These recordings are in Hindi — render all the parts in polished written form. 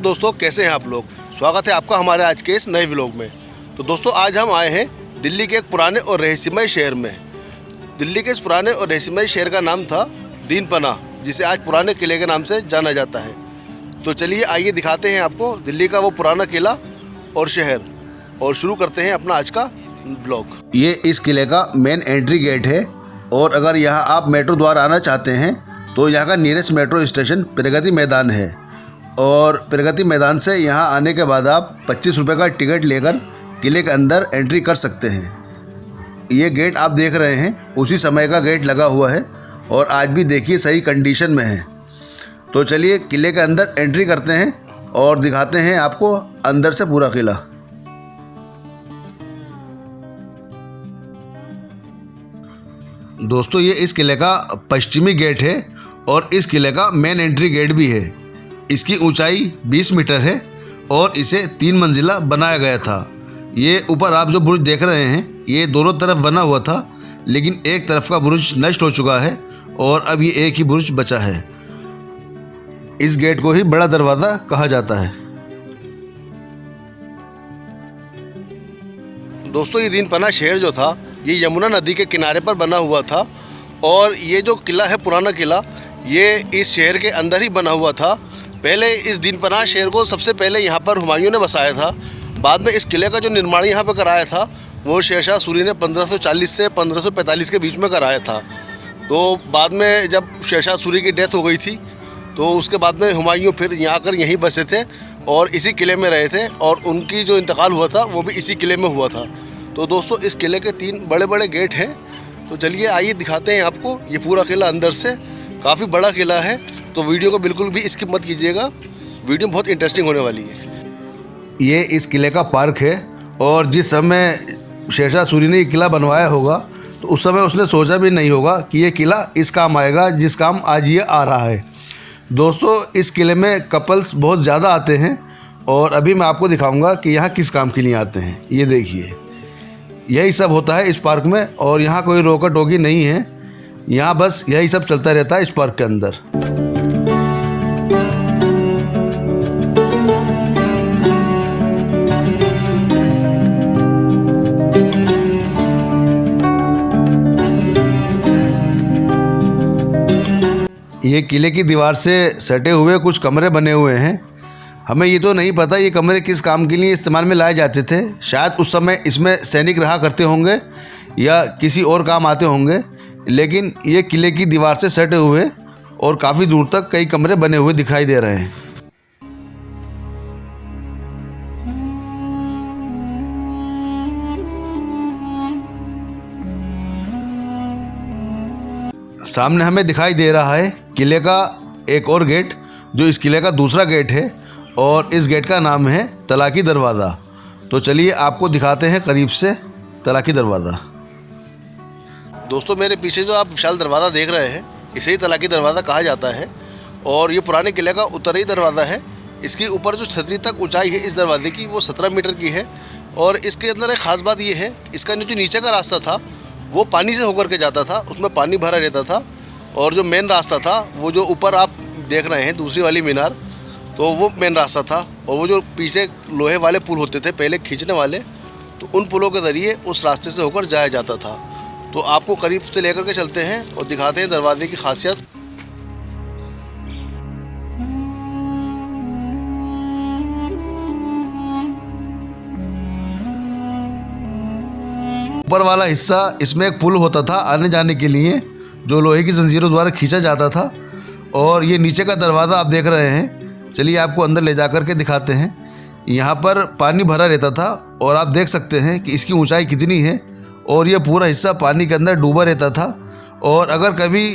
हेलो दोस्तों, कैसे हैं आप लोग। स्वागत है आपका हमारे आज के इस नए व्लॉग में। तो दोस्तों, आज हम आए हैं दिल्ली के एक पुराने और रहस्यमय शहर में। दिल्ली के इस पुराने और रहस्यमय शहर का नाम था दीन पनाह, जिसे आज पुराने किले के नाम से जाना जाता है। तो चलिए आइए दिखाते हैं आपको दिल्ली का वो पुराना किला और शहर, और शुरू करते हैं अपना आज का ब्लॉग। ये इस किले का मेन एंट्री गेट है, और अगर यहाँ आप मेट्रो द्वारा आना चाहते हैं तो यहाँ का nearest metro station Pragati Maidan है। और प्रगति मैदान से यहाँ आने के बाद आप 25 रुपये का टिकट लेकर किले के अंदर एंट्री कर सकते हैं। ये गेट आप देख रहे हैं उसी समय का गेट लगा हुआ है, और आज भी देखिए सही कंडीशन में है। तो चलिए किले के अंदर एंट्री करते हैं और दिखाते हैं आपको अंदर से पूरा किला। दोस्तों, ये इस किले का पश्चिमी गेट है और इस किले का मेन एंट्री गेट भी है। इसकी ऊंचाई 20 मीटर है और इसे 3 मंजिला बनाया गया था। ये ऊपर आप जो बुर्ज देख रहे हैं ये दोनों तरफ बना हुआ था, लेकिन एक तरफ का बुर्ज नष्ट हो चुका है और अब ये एक ही बुर्ज बचा है। इस गेट को ही बड़ा दरवाज़ा कहा जाता है। दोस्तों, ये दीन पनाह शहर जो था ये यमुना नदी के किनारे पर बना हुआ था, और ये जो किला है पुराना किला, ये इस शहर के अंदर ही बना हुआ था। पहले इस दीन पनाह शहर को सबसे पहले यहाँ पर हुमायूं ने बसाया था। बाद में इस किले का जो निर्माण यहाँ पर कराया था वो शेरशाह सूरी ने 1540 से 1545 के बीच में कराया था। तो बाद में जब शेरशाह सूरी की डेथ हो गई थी तो उसके बाद में हुमायूं फिर यहाँ आकर यहीं बसे थे और इसी किले में रहे थे, और उनकी जो इंतकाल हुआ था वो भी इसी किले में हुआ था। तो दोस्तों, इस किले के 3 बड़े बड़े गेट हैं। तो चलिए आइए दिखाते हैं आपको ये पूरा किला अंदर से। काफ़ी बड़ा किला है, तो वीडियो को बिल्कुल भी स्किप मत कीजिएगा, वीडियो बहुत इंटरेस्टिंग होने वाली है। ये इस किले का पार्क है, और जिस समय शेरशाह सूरी ने ये किला बनवाया होगा तो उस समय उसने सोचा भी नहीं होगा कि ये किला इस काम आएगा जिस काम आज ये आ रहा है। दोस्तों, इस किले में कपल्स बहुत ज़्यादा आते हैं, और अभी मैं आपको दिखाऊंगा कि यहाँ किस काम के लिए आते हैं। ये देखिए, यही सब होता है इस पार्क में, और यहाँ कोई रोका टोकी नहीं है। यहाँ बस यही सब चलता रहता है इस पार्क के अंदर। ये किले की दीवार से सटे हुए कुछ कमरे बने हुए हैं। हमें ये तो नहीं पता ये कमरे किस काम के लिए इस्तेमाल में लाए जाते थे। शायद उस समय इसमें सैनिक रहा करते होंगे या किसी और काम आते होंगे, लेकिन ये किले की दीवार से सटे हुए और काफ़ी दूर तक कई कमरे बने हुए दिखाई दे रहे हैं। सामने हमें दिखाई दे रहा है किले का एक और गेट, जो इस किले का दूसरा गेट है, और इस गेट का नाम है तलाकी दरवाज़ा। तो चलिए आपको दिखाते हैं करीब से तलाकी दरवाज़ा। दोस्तों, मेरे पीछे जो आप विशाल दरवाज़ा देख रहे हैं इसे ही तलाकी दरवाज़ा कहा जाता है, और ये पुराने किले का उत्तरी दरवाज़ा है। इसकी ऊपर जो छतरी तक ऊंचाई है इस दरवाजे की वो 17 मीटर की है, और इसके अंदर एक ख़ास बात ये है इसका जो नीचे का रास्ता था वो पानी से होकर के जाता था, उसमें पानी भरा रहता था। और जो मेन रास्ता था वो जो ऊपर आप देख रहे हैं दूसरी वाली मीनार, तो वो मेन रास्ता था। और वो जो पीछे लोहे वाले पुल होते थे पहले खींचने वाले, तो उन पुलों के ज़रिए उस रास्ते से होकर जाया जाता था। तो आपको करीब से लेकर के चलते हैं और दिखाते हैं दरवाजे की खासियत। ऊपर वाला हिस्सा इसमें एक पुल होता था आने जाने के लिए, जो लोहे की जंजीरों द्वारा खींचा जाता था। और ये नीचे का दरवाज़ा आप देख रहे हैं। चलिए आपको अंदर ले जा कर के दिखाते हैं। यहाँ पर पानी भरा रहता था, और आप देख सकते हैं कि इसकी ऊंचाई कितनी है, और ये पूरा हिस्सा पानी के अंदर डूबा रहता था। और अगर कभी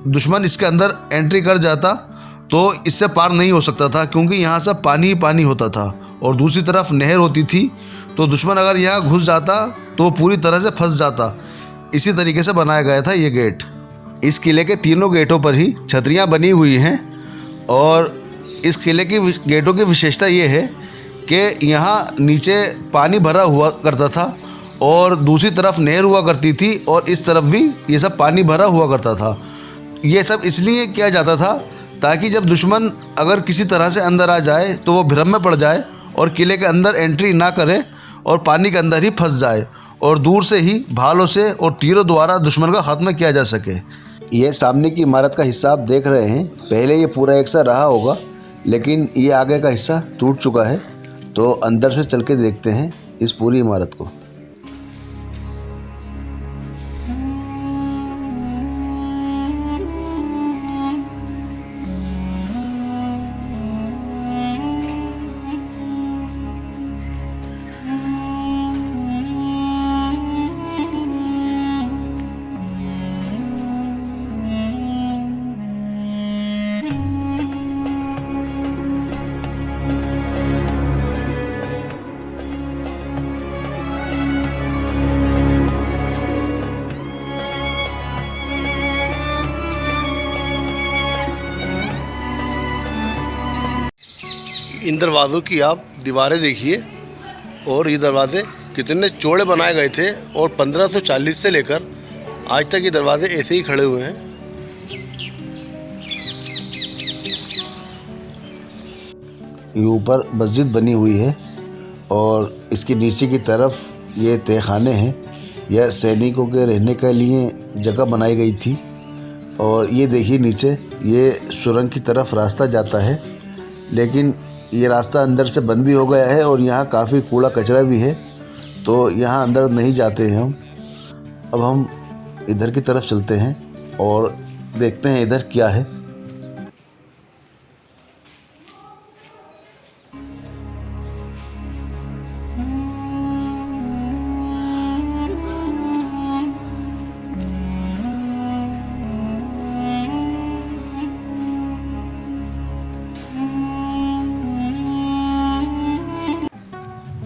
दुश्मन इसके अंदर एंट्री कर जाता तो इससे पार नहीं हो सकता था, क्योंकि यहाँ सब पानी ही पानी होता था, और दूसरी तरफ नहर होती थी। तो दुश्मन अगर यहाँ घुस जाता तो पूरी तरह से फंस जाता। इसी तरीके से बनाया गया था ये गेट। इस किले के तीनों गेटों पर ही छतरियाँ बनी हुई हैं, और इस किले की गेटों की विशेषता ये है कि यहाँ नीचे पानी भरा हुआ करता था, और दूसरी तरफ नहर हुआ करती थी, और इस तरफ भी ये सब पानी भरा हुआ करता था। ये सब इसलिए किया जाता था ताकि जब दुश्मन अगर किसी तरह से अंदर आ जाए तो वो भ्रम में पड़ जाए और किले के अंदर एंट्री ना करे और पानी के अंदर ही फंस जाए और दूर से ही भालों से और तीरों द्वारा दुश्मन का खात्मा किया जा सके। ये सामने की इमारत का हिस्सा आप देख रहे हैं। पहले ये पूरा एक सा रहा होगा, लेकिन ये आगे का हिस्सा टूट चुका है। तो अंदर से चल के देखते हैं इस पूरी इमारत को। इन दरवाज़ों की आप दीवारें देखिए और ये दरवाजे कितने चौड़े बनाए गए थे और 1540 से लेकर आज तक ये दरवाजे ऐसे ही खड़े हुए हैं। ये ऊपर मस्जिद बनी हुई है और इसके नीचे की तरफ ये तहखाने हैं। यह सैनिकों के रहने के लिए जगह बनाई गई थी। और ये देखिए नीचे ये सुरंग की तरफ रास्ता जाता है, लेकिन ये रास्ता अंदर से बंद भी हो गया है और यहाँ काफ़ी कूड़ा कचरा भी है, तो यहाँ अंदर नहीं जाते हैं हम। अब हम इधर की तरफ चलते हैं और देखते हैं इधर क्या है।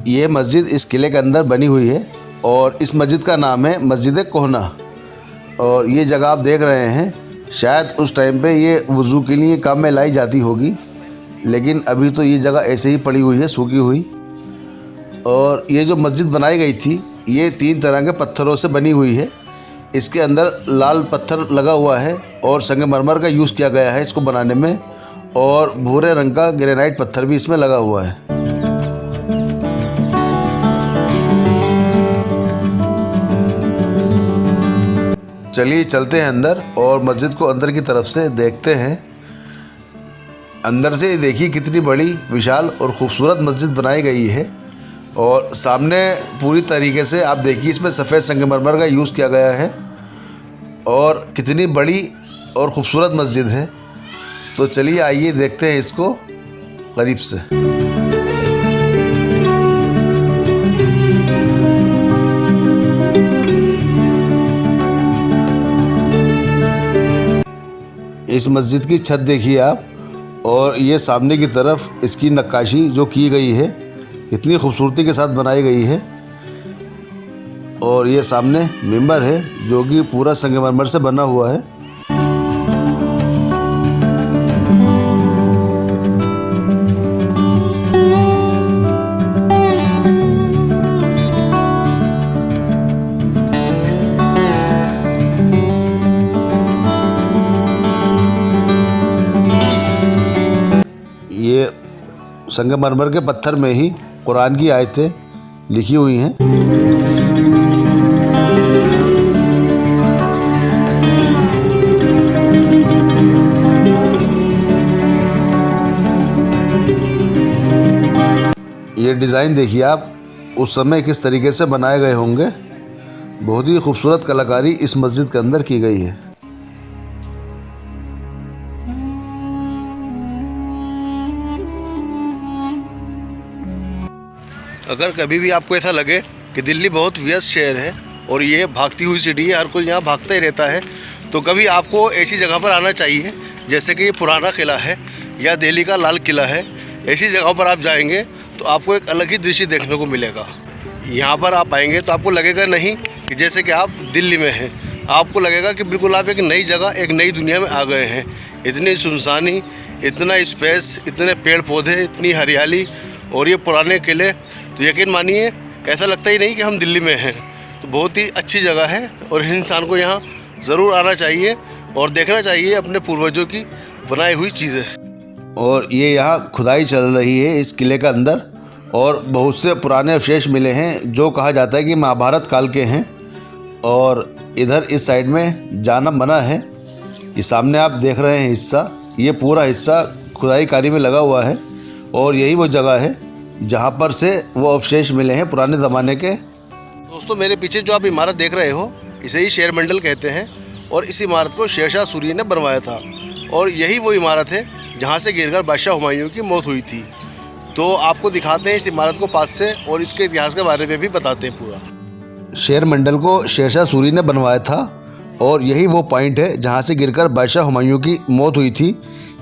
ये मस्जिद इस किले के अंदर बनी हुई है और इस मस्जिद का नाम है मस्जिद कोहना। और ये जगह आप देख रहे हैं, शायद उस टाइम पे ये वज़ू के लिए काम में लाई जाती होगी, लेकिन अभी तो ये जगह ऐसे ही पड़ी हुई है, सूखी हुई। और ये जो मस्जिद बनाई गई थी ये 3 तरह के पत्थरों से बनी हुई है। इसके अंदर लाल पत्थर लगा हुआ है और संगमरमर का यूज़ किया गया है इसको बनाने में, और भूरे रंग का ग्रेनाइट पत्थर भी इसमें लगा हुआ है। चलिए चलते हैं अंदर और मस्जिद को अंदर की तरफ से देखते हैं। अंदर से देखिए कितनी बड़ी विशाल और ख़ूबसूरत मस्जिद बनाई गई है। और सामने पूरी तरीके से आप देखिए इसमें सफ़ेद संगमरमर का यूज़ किया गया है और कितनी बड़ी और ख़ूबसूरत मस्जिद है। तो चलिए आइए देखते हैं इसको करीब से। इस मस्जिद की छत देखिए आप, और ये सामने की तरफ इसकी नक्काशी जो की गई है कितनी खूबसूरती के साथ बनाई गई है। और ये सामने मिंबर है जो कि पूरा संगमरमर से बना हुआ है। ये संगमरमर के पत्थर में ही कुरान की आयतें लिखी हुई हैं। ये डिज़ाइन देखिए आप, उस समय किस तरीके से बनाए गए होंगे। बहुत ही खूबसूरत कलाकारी इस मस्जिद के अंदर की गई है। अगर कभी भी आपको ऐसा लगे कि दिल्ली बहुत व्यस्त शहर है और ये भागती हुई सिटी है, हर कोई यहाँ भागता ही रहता है, तो कभी आपको ऐसी जगह पर आना चाहिए जैसे कि ये पुराना किला है या दिल्ली का लाल किला है। ऐसी जगह पर आप जाएंगे तो आपको एक अलग ही दृश्य देखने को मिलेगा। यहाँ पर आप आएंगे तो आपको लगेगा नहीं कि जैसे कि आप दिल्ली में हैं, आपको लगेगा कि बिल्कुल आप एक नई जगह, एक नई दुनिया में आ गए हैं। इतनी सुनसानी, इतना स्पेस, इतने पेड़ पौधे, इतनी हरियाली और ये पुराने किले, तो यकीन मानिए ऐसा लगता ही नहीं कि हम दिल्ली में हैं। तो बहुत ही अच्छी जगह है और इंसान को यहाँ ज़रूर आना चाहिए और देखना चाहिए अपने पूर्वजों की बनाई हुई चीज़ है। और ये यहाँ खुदाई चल रही है इस किले के अंदर, और बहुत से पुराने अवशेष मिले हैं जो कहा जाता है कि महाभारत काल के हैं। और इधर इस साइड में जाना मना है। ये सामने आप देख रहे हैं हिस्सा, ये पूरा हिस्सा खुदाई कार्य में लगा हुआ है, और यही वो जगह है जहाँ पर से वो अवशेष मिले हैं पुराने ज़माने के। दोस्तों, मेरे पीछे जो आप इमारत देख रहे हो इसे ही शेर मंडल कहते हैं, और इस इमारत को शेरशाह सूरी ने बनवाया था। और यही वो इमारत है जहाँ से गिरकर बादशाह हुमायूं की मौत हुई थी। तो आपको दिखाते हैं इस इमारत को पास से, और इसके इतिहास के बारे में भी बताते हैं पूरा। शेर मंडल को शेरशाह सूरी ने बनवाया था, और यही वो पॉइंट है जहाँ से गिरकर बादशाह हुमायूं की मौत हुई थी।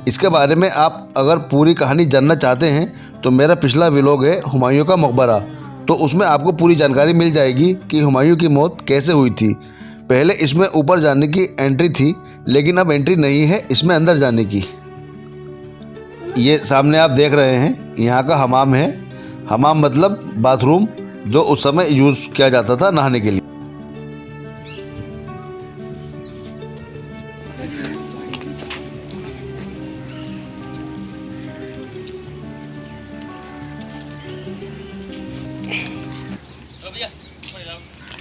इसके बारे में आप अगर पूरी कहानी जानना चाहते हैं तो मेरा पिछला व्लॉग है हुमायूं का मकबरा, तो उसमें आपको पूरी जानकारी मिल जाएगी कि हुमायूं की मौत कैसे हुई थी। पहले इसमें ऊपर जाने की एंट्री थी, लेकिन अब एंट्री नहीं है इसमें अंदर जाने की। ये सामने आप देख रहे हैं यहाँ का हमाम है। हमाम मतलब बाथरूम, जो उस समय यूज़ किया जाता था नहाने के लिए।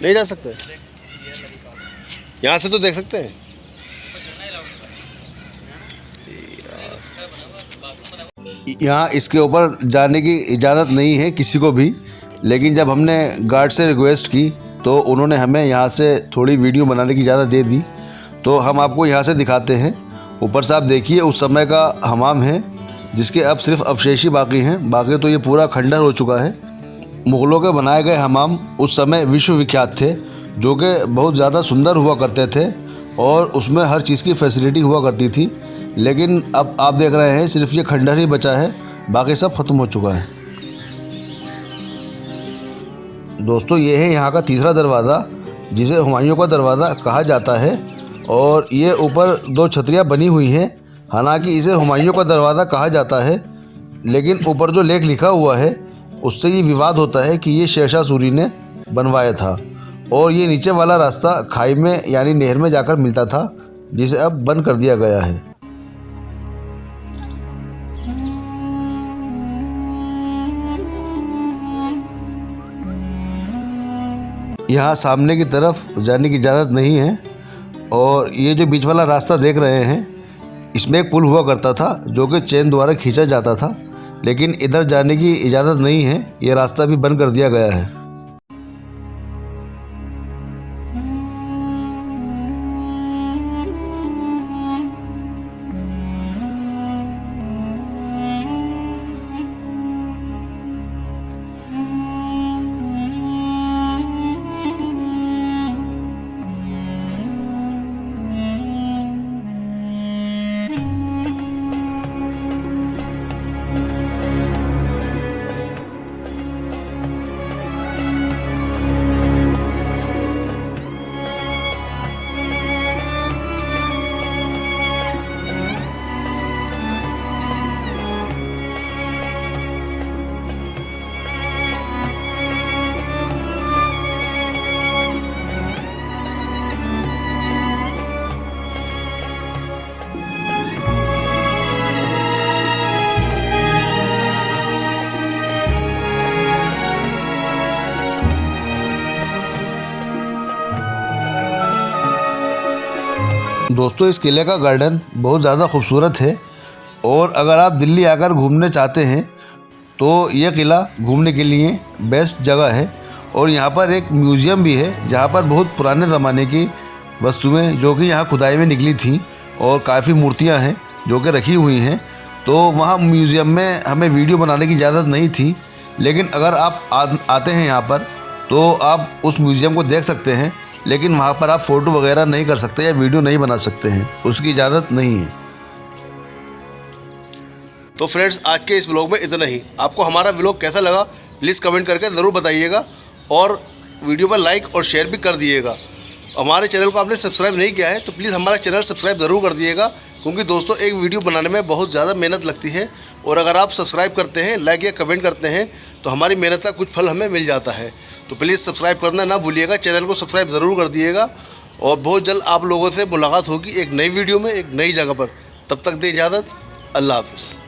नहीं जा सकते, यहाँ से तो देख सकते हैं। यहाँ इसके ऊपर जाने की इजाज़त नहीं है किसी को भी, लेकिन जब हमने गार्ड से रिक्वेस्ट की तो उन्होंने हमें यहाँ से थोड़ी वीडियो बनाने की इजाज़त दे दी। तो हम आपको यहाँ से दिखाते हैं। ऊपर से आप देखिए उस समय का हमाम है, जिसके अब सिर्फ अवशेष ही बाकी हैं, बाकी तो ये पूरा खंडर हो चुका है। मुग़लों के बनाए गए हमाम उस समय विश्वविख्यात थे, जो कि बहुत ज़्यादा सुंदर हुआ करते थे, और उसमें हर चीज़ की फैसिलिटी हुआ करती थी। लेकिन अब आप देख रहे हैं सिर्फ ये खंडर ही बचा है, बाकी सब ख़त्म हो चुका है। दोस्तों, ये है यहाँ का तीसरा दरवाज़ा, जिसे हुमायूं का दरवाज़ा कहा जाता है। और ये ऊपर 2 छतरियाँ बनी हुई हैं। हालांकि इसे हुमायूं का दरवाज़ा कहा जाता है, लेकिन ऊपर जो लेख लिखा हुआ है उससे ये विवाद होता है कि ये शेरशाह सूरी ने बनवाया था। और ये नीचे वाला रास्ता खाई में यानी नहर में जाकर मिलता था, जिसे अब बंद कर दिया गया है। यहाँ सामने की तरफ जाने की इजाज़त नहीं है। और ये जो बीच वाला रास्ता देख रहे हैं, इसमें एक पुल हुआ करता था जो कि चेन द्वारा खींचा जाता था, लेकिन इधर जाने की इजाज़त नहीं है। ये रास्ता भी बंद कर दिया गया है। दोस्तों, इस किले का गार्डन बहुत ज़्यादा खूबसूरत है, और अगर आप दिल्ली आकर घूमने चाहते हैं तो यह किला घूमने के लिए बेस्ट जगह है। और यहाँ पर एक म्यूज़ियम भी है, जहाँ पर बहुत पुराने ज़माने की वस्तुएं जो कि यहाँ खुदाई में निकली थी, और काफ़ी मूर्तियाँ हैं जो कि रखी हुई हैं। तो वहाँ म्यूज़ियम में हमें वीडियो बनाने की इजाज़त नहीं थी, लेकिन अगर आप आते हैं यहाँ पर तो आप उस म्यूज़ियम को देख सकते हैं, लेकिन वहाँ पर आप फ़ोटो वगैरह नहीं कर सकते या वीडियो नहीं बना सकते हैं, उसकी इजाज़त नहीं है। तो फ्रेंड्स, आज के इस व्लॉग में इतना ही। आपको हमारा व्लॉग कैसा लगा प्लीज़ कमेंट करके ज़रूर बताइएगा, और वीडियो पर लाइक और शेयर भी कर दिएगा। हमारे चैनल को आपने सब्सक्राइब नहीं किया है तो प्लीज़ हमारा चैनल सब्सक्राइब ज़रूर कर दिएगा, क्योंकि दोस्तों एक वीडियो बनाने में बहुत ज़्यादा मेहनत लगती है, और अगर आप सब्सक्राइब करते हैं, लाइक या कमेंट करते हैं तो हमारी मेहनत का कुछ फल हमें मिल जाता है। तो प्लीज़ सब्सक्राइब करना ना भूलिएगा, चैनल को सब्सक्राइब ज़रूर कर दिएगा। और बहुत जल्द आप लोगों से मुलाकात होगी एक नई वीडियो में, एक नई जगह पर। तब तक दें इजाज़त, अल्लाह हाफ़िज़।